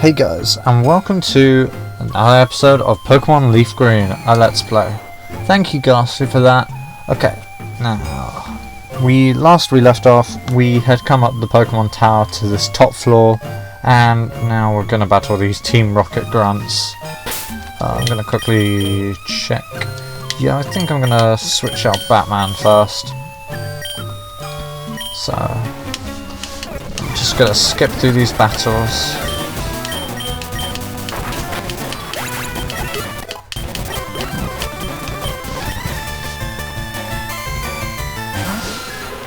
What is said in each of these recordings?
Hey guys, and welcome to another episode of Pokemon Leaf Green, a Let's Play. Thank you Ghastly for that. Okay, now, last we left off, we had come up the Pokemon Tower to this top floor, and now we're going to battle these Team Rocket grunts. I'm going to quickly check. Yeah, I think I'm going to switch out Batman first. So, I'm just going to skip through these battles.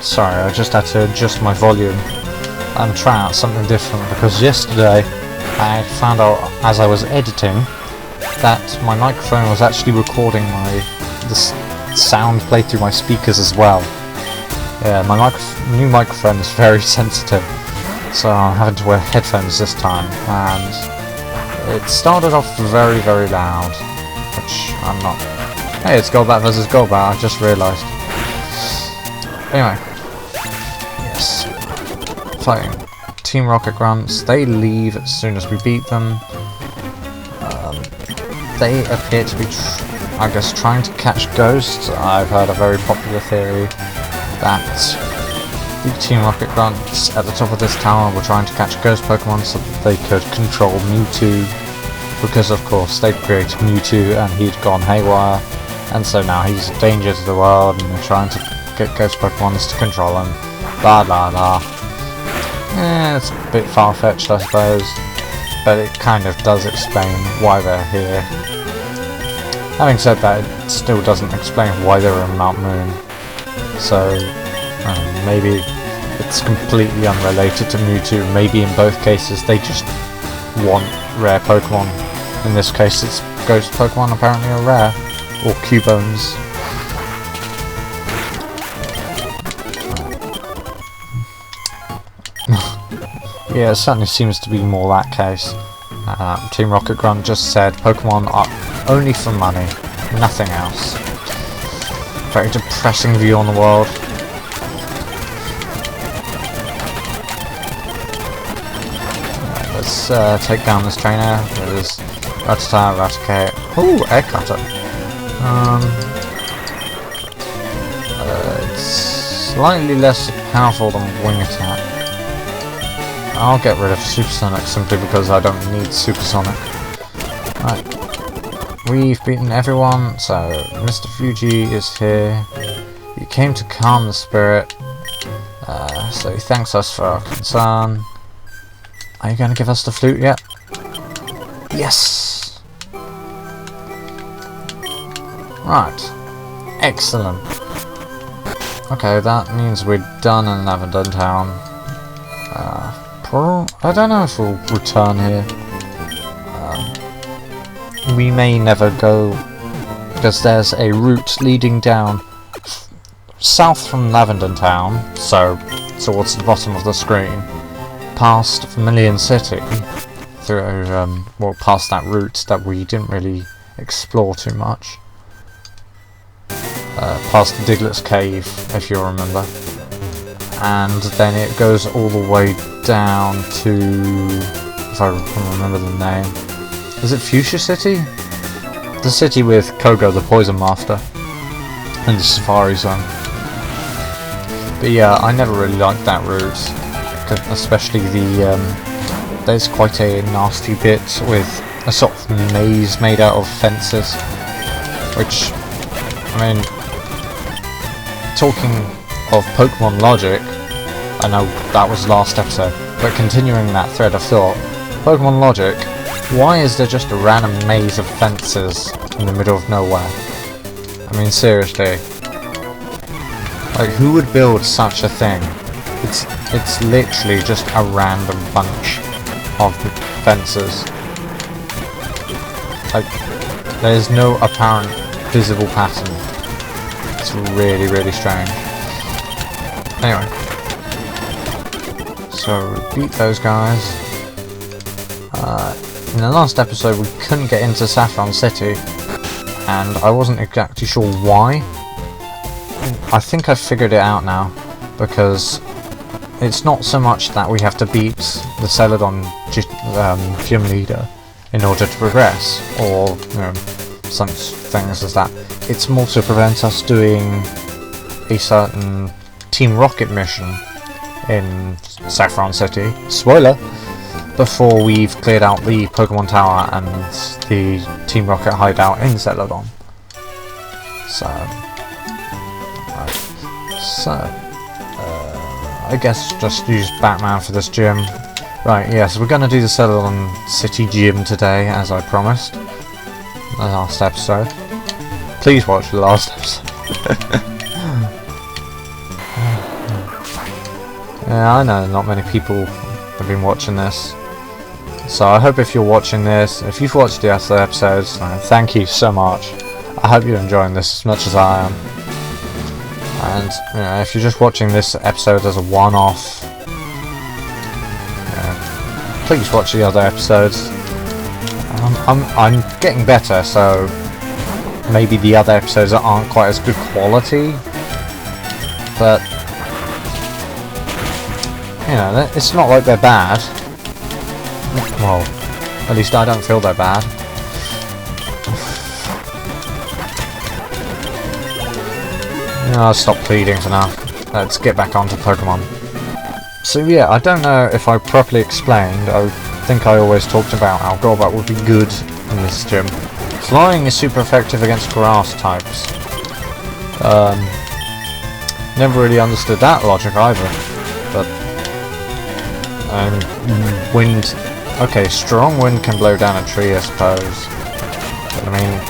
Sorry, I just had to adjust my volume and try out something different, because yesterday I found out as I was editing that my microphone was actually recording the sound played through my speakers as well. Yeah, my new microphone is very sensitive, so I'm having to wear headphones this time, and it started off very, very loud, which I'm not... Hey, it's Golbat versus Golbat, I just realised. Anyway. Yes. Fighting Team Rocket grunts. They leave as soon as we beat them. They appear to be, I guess, trying to catch ghosts. I've heard a very popular theory that the Team Rocket grunts at the top of this tower were trying to catch ghost Pokemon so that they could control Mewtwo, because of course they created Mewtwo and he'd gone haywire, and so now he's a danger to the world and they're trying to get ghost Pokemons to control him. Blah blah blah. It's a bit far-fetched, I suppose, but it kind of does explain why they're here. Having said that, it still doesn't explain why they were in Mount Moon, so maybe it's completely unrelated to Mewtwo. Maybe in both cases they just want rare Pokemon. In this case it's ghost Pokemon apparently are rare, or Cubones. Yeah, it certainly seems to be more that case. Team Rocket Grunt just said Pokemon are only for money, nothing else. Very depressing view on the world. Let's take down this trainer with his Rattata, Raticate. Ooh, Air Cutter. It's slightly less powerful than Wing Attack. I'll get rid of Supersonic simply because I don't need Supersonic. Right. We've beaten everyone, so Mr. Fuji is here. He came to calm the spirit, so he thanks us for our concern. Are you going to give us the flute yet? Yes! Right. Excellent. Okay, that means we're done in Lavender Town. I don't know if we'll return here. We may never go, because there's a route leading down south from Lavender Town, so towards the bottom of the screen, past Vermilion City, through well, past that route that we didn't really explore too much. Past Diglett's Cave, if you remember. And then it goes all the way down to, if I can remember the name, is it Fuchsia City? The city with Koga the Poison Master and the Safari Zone. But yeah, I never really liked that route, especially there's quite a nasty bit with a sort of maze made out of fences, which, I mean, talking of Pokemon logic, I know that was last episode, but continuing that thread of thought, Pokemon logic, why is there just a random maze of fences in the middle of nowhere? I mean, seriously, like, who would build such a thing? It's literally just a random bunch of fences. Like, there's no apparent visible pattern. It's really, really strange. Anyway, so we beat those guys. In the last episode we couldn't get into Saffron City, and I wasn't exactly sure why. I think I've figured it out now, because it's not so much that we have to beat the Celadon gym leader in order to progress, or such things as that. It's more to prevent us doing a certain Team Rocket mission in Saffron City, spoiler, before we've cleared out the Pokemon Tower and the Team Rocket hideout in Celadon. So, I guess just use Batman for this gym. Right, yes, we're gonna do the Celadon City gym today, as I promised. The last episode. Please watch the last episode. Yeah, I know not many people have been watching this. So I hope if you're watching this, if you've watched the other episodes, thank you so much. I hope you're enjoying this as much as I am. And if you're just watching this episode as a one-off, please watch the other episodes. I'm getting better, so maybe the other episodes aren't quite as good quality, but it's not like they're bad. Well, at least I don't feel they're bad. I'll stop pleading for now. Let's get back onto Pokemon. So yeah, I don't know if I properly explained. I think I always talked about how Golbat would be good in this gym. Flying is super effective against grass types. Never really understood that logic either. But wind. Okay, strong wind can blow down a tree, I suppose. But I mean,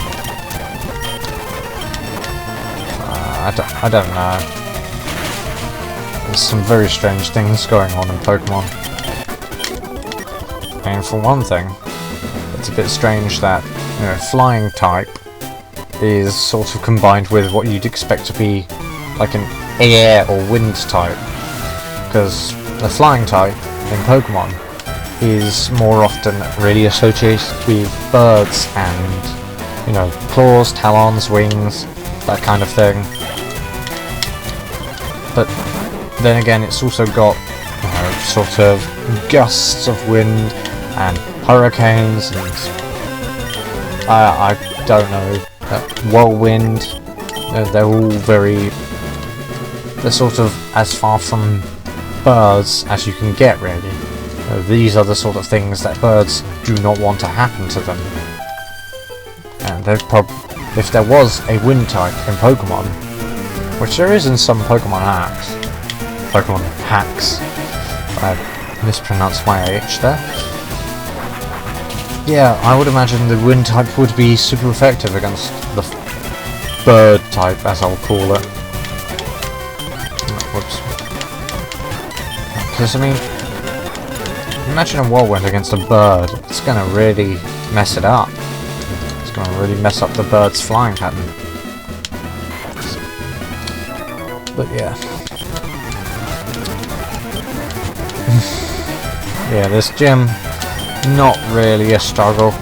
I don't know. There's some very strange things going on in Pokemon. I mean, for one thing, it's a bit strange that flying type is sort of combined with what you'd expect to be like an air or wind type, because the flying type in Pokemon is more often really associated with birds and claws, talons, wings, that kind of thing. But then again, it's also got sort of gusts of wind and hurricanes and I don't know, whirlwind. They're all they're sort of as far from birds as you can get, really. These are the sort of things that birds do not want to happen to them. And if there was a wind type in Pokemon, which there is in some Pokemon hacks. I mispronounced my H there. Yeah, I would imagine the wind type would be super effective against the bird type, as I'll call it. Whoops. Because, I mean, imagine a whirlwind against a bird. It's going to really mess it up. It's going to really mess up the bird's flying pattern. But yeah. Yeah, this gym, not really a struggle.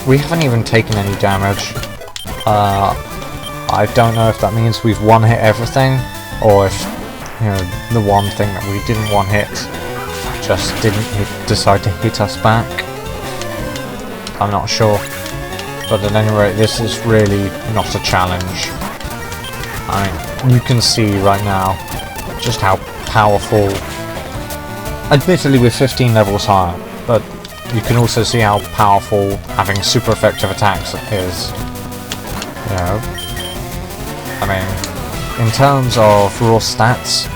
We haven't even taken any damage. I don't know if that means we've one-hit everything, or if the one thing that we didn't one-hit just didn't decide to hit us back. I'm not sure. But at any rate, this is really not a challenge. I mean, you can see right now just how powerful, admittedly we're 15 levels higher, but you can also see how powerful having super effective attacks is. I mean, in terms of raw stats,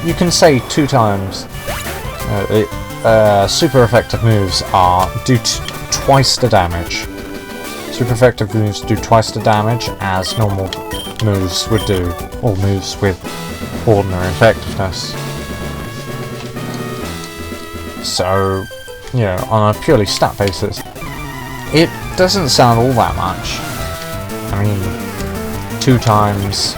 you can say 2 times super effective moves do twice the damage. Super effective moves do twice the damage as normal moves would do, or moves with ordinary effectiveness. So, on a purely stat basis, it doesn't sound all that much. I mean, 2 times,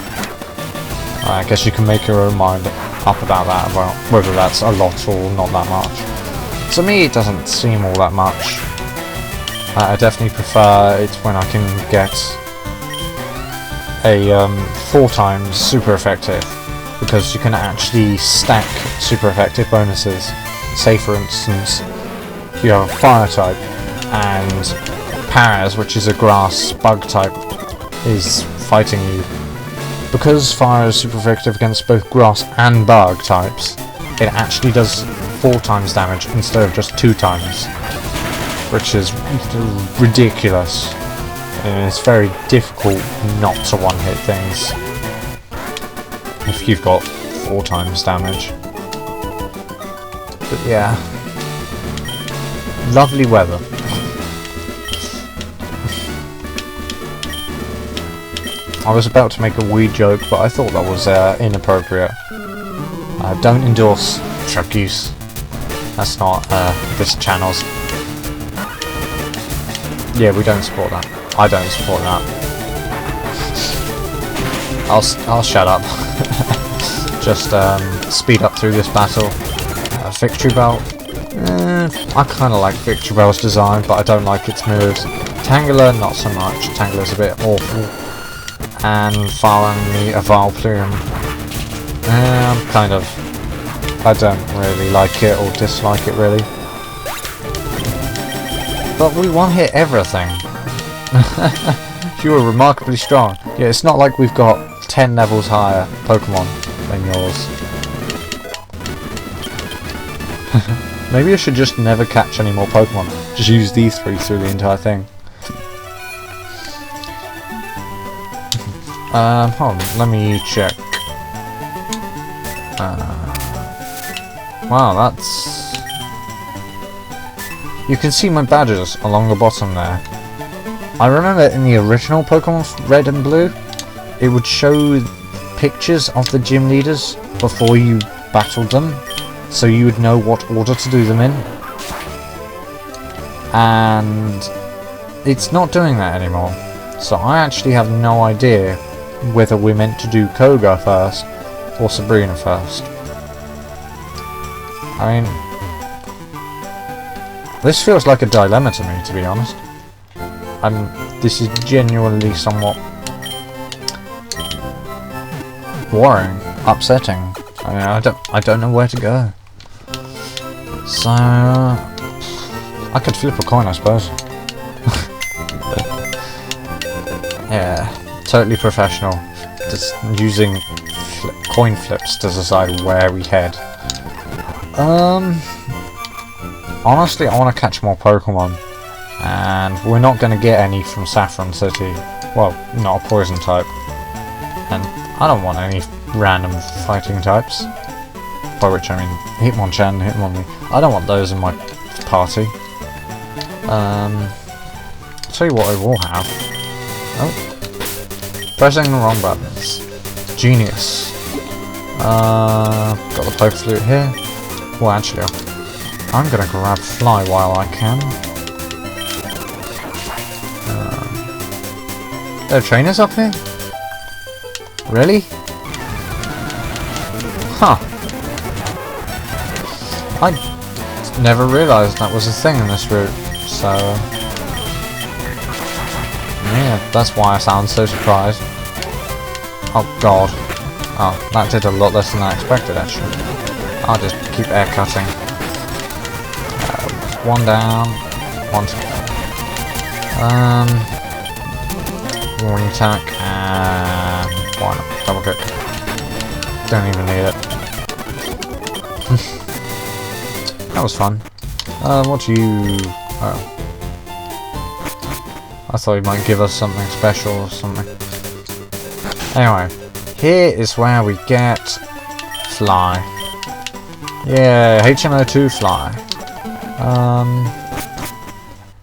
I guess you can make your own mind up about that, about whether that's a lot or not that much. To me, it doesn't seem all that much. I definitely prefer it when I can get a 4 times super effective, because you can actually stack super effective bonuses. Say for instance, you have a fire type, and Paras, which is a grass bug type, is fighting you. Because fire is super effective against both grass and bug types, it actually does 4 times damage instead of just 2 times, which is ridiculous. And it's very difficult not to one-hit things if you've got 4 times damage. But yeah, lovely weather. I was about to make a weed joke, but I thought that was inappropriate. Don't endorse drug use. That's not this channel's. Yeah, we don't support that. I don't support that. I'll shut up. Just speed up through this battle. Victory Belt. I kind of like Victory Belt's design, but I don't like its moves. Tangler, not so much. Tangler's a bit awful. And finally, a Vile Plume. I don't really like it or dislike it really. But we one-hit everything. You are remarkably strong. Yeah, it's not like we've got 10 levels higher Pokemon than yours. Maybe I should just never catch any more Pokemon. Just use these 3 through the entire thing. Hold on, let me check. Wow, that's... You can see my badges along the bottom there. I remember in the original Pokemon Red and Blue, it would show pictures of the gym leaders before you battled them, so you would know what order to do them in. And it's not doing that anymore. So I actually have no idea whether we're meant to do Koga first or Sabrina first. I mean, this feels like a dilemma to me, to be honest. This is genuinely somewhat worrying, upsetting. I mean, I don't know where to go. So I could flip a coin, I suppose. Yeah, totally professional. Just using coin flips to decide where we head. Honestly, I want to catch more Pokemon, and we're not going to get any from Saffron City. Well, not a poison type, and I don't want any random fighting types. By which I mean Hitmonchan, Hitmonlee. I don't want those in my party. I'll tell you what I will have. Oh, pressing the wrong buttons. Genius. Got the Poke Flute here. Well, actually, I'm gonna grab Fly while I can. There are trainers up here? Really? Huh. I never realised that was a thing in this route, so... yeah, that's why I sound so surprised. Oh god. Oh, that did a lot less than I expected, actually. I'll just keep air cutting. One down, one to warning attack, and one double kick. Don't even need it. That was fun. What do you... oh. I thought you might give us something special or something. Anyway, here is where we get Fly. Yeah, HMO2 Fly.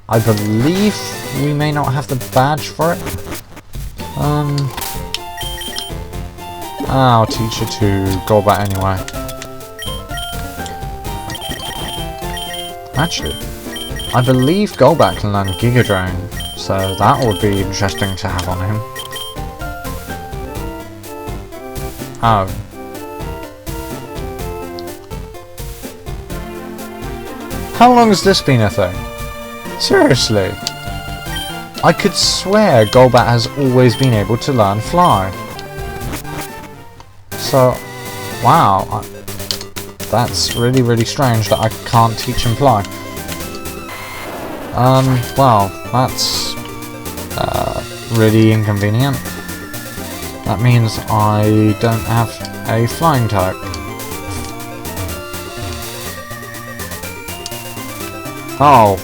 I believe we may not have the badge for it. I'll teach you to Golbat anyway. Actually, I believe Golbat can learn Giga Drain, so that would be interesting to have on him. Oh. How long has this been a thing? Seriously? I could swear Golbat has always been able to learn Fly. So, Wow, that's really, really strange that I can't teach and fly. Well, that's really inconvenient. That means I don't have a flying type. Oh.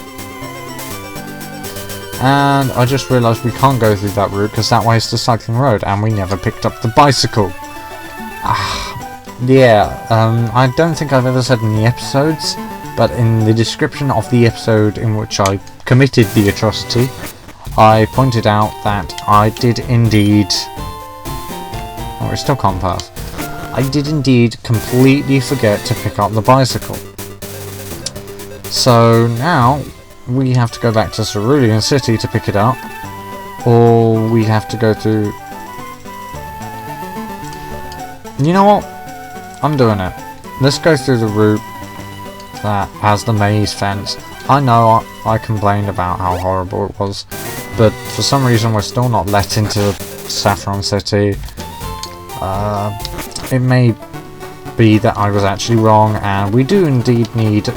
And I just realised we can't go through that route because that way is the cycling road and we never picked up the bicycle. Yeah, I don't think I've ever said in the episodes, but in the description of the episode in which I committed the atrocity, I pointed out that I did indeed... Oh, we still can't pass. I did indeed completely forget to pick up the bicycle. So now we have to go back to Cerulean City to pick it up, or we have to go to... You know what? I'm doing it. Let's go through the route that has the maze fence. I know I complained about how horrible it was, but for some reason we're still not let into Saffron City. It may be that I was actually wrong, and we do indeed need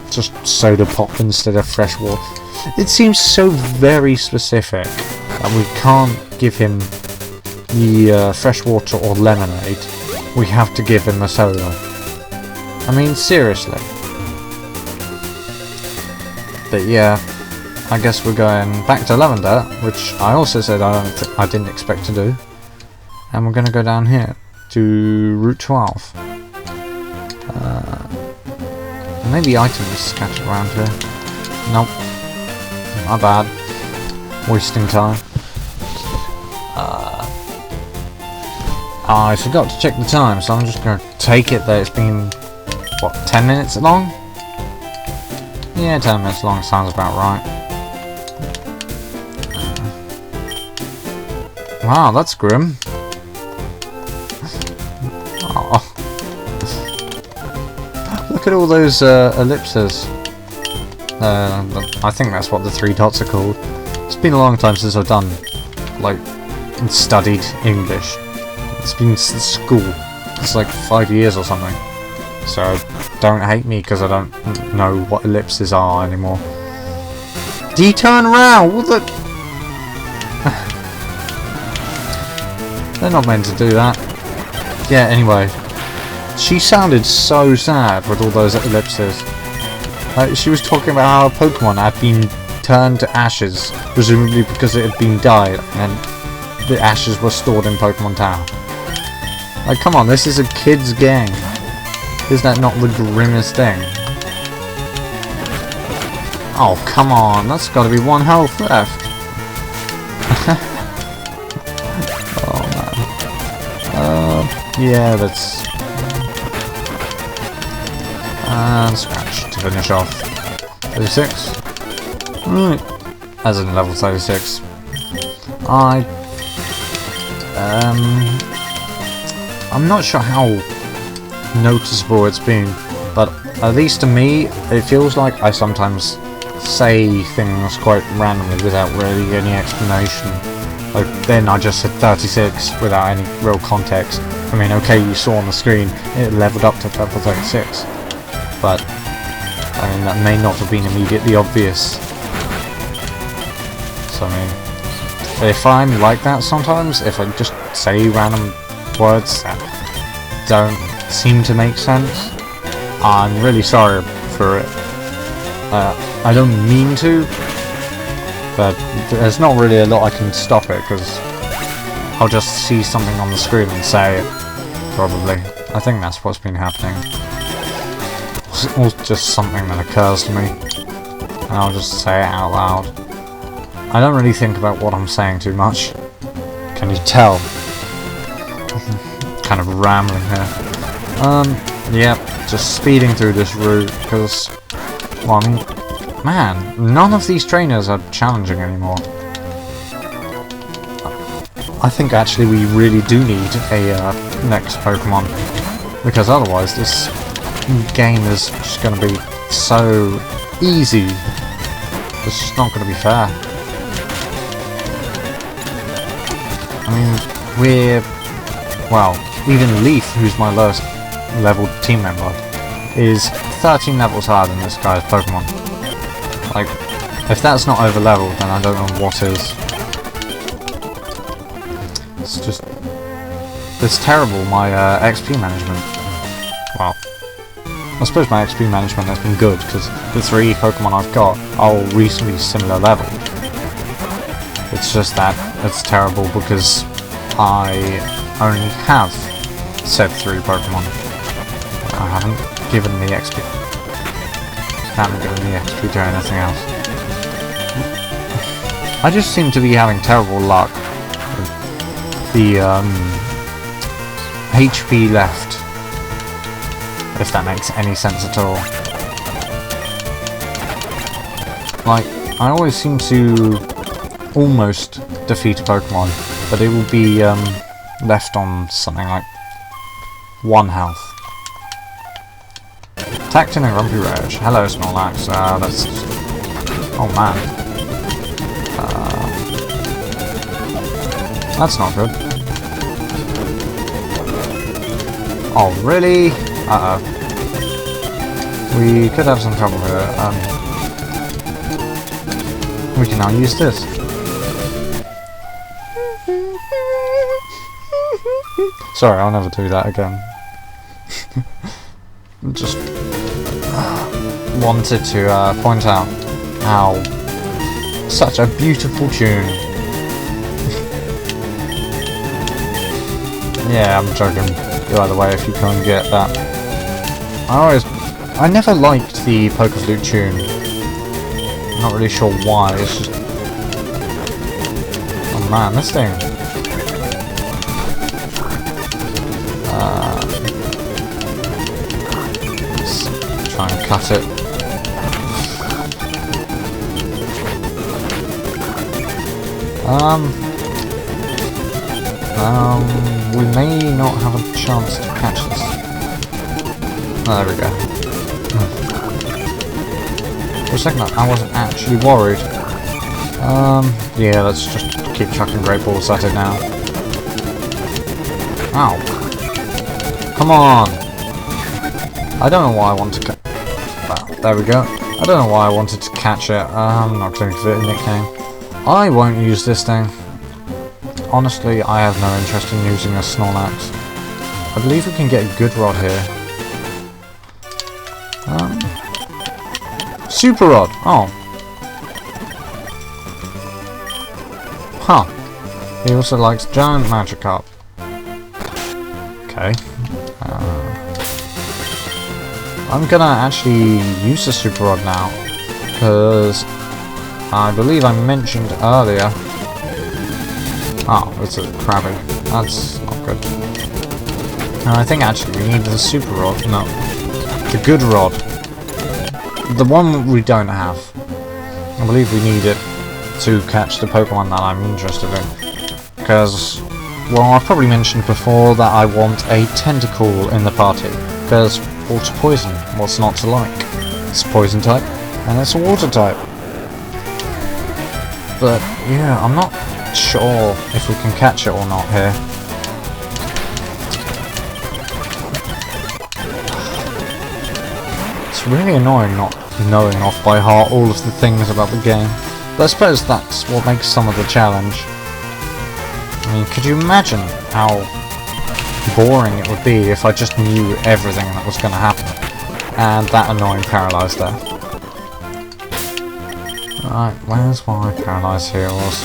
just soda pop instead of fresh water. It seems so very specific that we can't give him the fresh water or lemonade. We have to give him a soda. I mean, seriously. But yeah, I guess we're going back to Lavender, which I also said I didn't expect to do. And we're going to go down here to Route 12. Maybe items scattered around here. Nope. My bad. Wasting time. I forgot to check the time, so I'm just going to take it that it's been, what, 10 minutes long? Yeah, 10 minutes long sounds about right. Wow, that's grim. Oh. Look at all those ellipses. I think that's what the 3 dots are called. It's been a long time since I've done, like, studied English. It's been since school. It's like 5 years or something. So don't hate me because I don't know what ellipses are anymore. Do you turn around? What the? They're not meant to do that. Yeah, anyway. She sounded so sad with all those ellipses. She was talking about how a Pokemon had been turned to ashes, presumably because it had been died, and the ashes were stored in Pokemon Tower. Like, come on, this is a kid's game. Is that not the grimmest thing? Oh, come on, that's gotta be 1 health left. Oh, man. Yeah, that's... And scratch to finish off. 36. Right. As in level 36. I'm not sure how noticeable it's been, but at least to me, it feels like I sometimes say things quite randomly without really any explanation. Like, then I just said 36 without any real context. I mean, okay, you saw on the screen, it leveled up to level 36. But, I mean, that may not have been immediately obvious. So, I mean, if I'm like that sometimes, if I just say random words that don't seem to make sense, I'm really sorry for it. I don't mean to, but there's not really a lot I can stop it, because I'll just see something on the screen and say it, probably. I think that's what's been happening. Or just something that occurs to me, and I'll just say it out loud. I don't really think about what I'm saying too much. Can you tell? Kind of rambling here. Yep, just speeding through this route, because, well, I mean, man, none of these trainers are challenging anymore. I think actually we really do need a next Pokemon, because otherwise this game is just going to be so easy. It's just not going to be fair. I mean, we're... well, even Leaf, who's my lowest leveled team member is 13 levels higher than this guy's Pokemon. Like, if that's not over leveled, then I don't know what is. It's just... it's terrible, my XP management. Well, I suppose my XP management has been good, because the 3 Pokemon I've got are all reasonably similar level. It's just that it's terrible because I only have said 3 Pokemon. I haven't given the XP. Haven't given the XP to anything else. I just seem to be having terrible luck with the HP left. If that makes any sense at all. Like, I always seem to almost defeat a Pokemon, but it will be left on something like 1 health. Tactin and Grumpy Rage. Hello, Snorlax. That's... oh man. That's not good. Oh, really? Uh-oh. We could have some trouble here. We can now use this. Sorry, I'll never do that again. Just wanted to point out how such a beautiful tune. Yeah, I'm joking. By the way, if you can't get that. I never liked the Poké Flute tune. I'm not really sure why. It's just... oh man, this thing. Let's try and cut it. We may not have a chance to catch this. Oh, there we go. For a second I wasn't actually worried. Yeah, let's just keep chucking Great Balls at it now. Ow. Come on! I don't know why I want to well, there we go. I don't know why I wanted to catch it. I'm not going to give it a nickname. I won't use this thing. Honestly, I have no interest in using a Snorlax. I believe we can get a good rod here. Super Rod! Oh. Huh. He also likes Giant Magikarp. Okay. I'm gonna actually use the Super Rod now, because I believe I mentioned earlier... oh, it's a Krabby. That's not good. I think actually we need the Super Rod. No. The good Rod. The one we don't have. I believe we need it to catch the Pokemon that I'm interested in. Because, well, I've probably mentioned before that I want a Tentacool in the party. Because water poison, what's not to like? It's a poison type, and it's a water type. But, yeah, I'm not sure if we can catch it or not here. It's really annoying not knowing off by heart all of the things about the game. But I suppose that's what makes some of the challenge. I mean, could you imagine how boring it would be if I just knew everything that was going to happen? And that annoying Paralyzed there. Right, where's my Paralyzed Heroes?